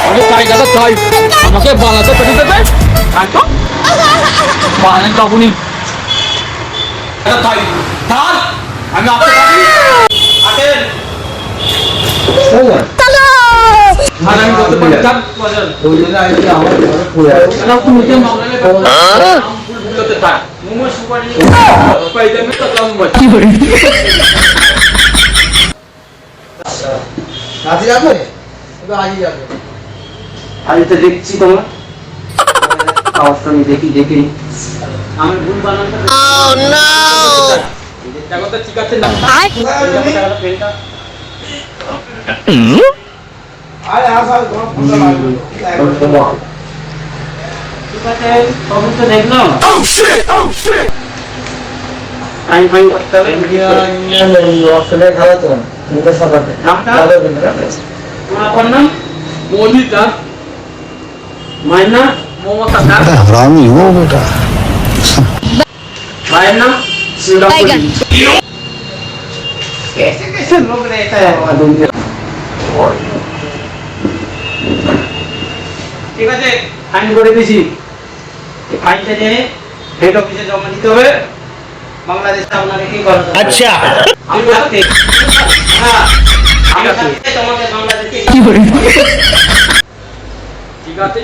আমি চাই দাদা চাই আমাকে বাংলাতে পেটে দেবে তাই তো বাংলায় তখনই দাদা চাই স্যার আমি আপনি পারি আসেন আর আমি করতে পারি স্যার ওই জন্য আমি আমার ঘরে পড়ে আছে না আপনি নিজে মামলালে ফুল ফুলতে থাক মোমো সুপারি পাইতে মে তো কম কি করে রাজি যাবে তো আজই যাবে আজ তো দেখছি তোমার আওয়াজটা আমি দেখি আমি ভুল বানানটা ও নো দেখো তো ঠিক আছে না পেনটা আরে আসল কোন ফোনটা লাগবে ঠিক আছে সবই তো দেখলাম ও শিট টাইম করতে হবে আসলে খাওয়া তো মুখে সাবাতে নামটা তোমার আপনার নাম মৌলিক দাস মায়ের নাম মমতা দাস हरामी हो बेटा भाई नाम Tiger. कैसे कैसे लोग रहता है हमारा दुनिया ঠিক আছে ফাইন করে দিছি এই ফাইনটা নিয়ে হেড অফিসে জমা দিতে হবে বাংলাদেশে আপনাকে কি করতে হবে আচ্ছা আমি বলতে হ্যাঁ ঠিক আছে তোমাকে বাংলাদেশে কি করে ঠিক আছে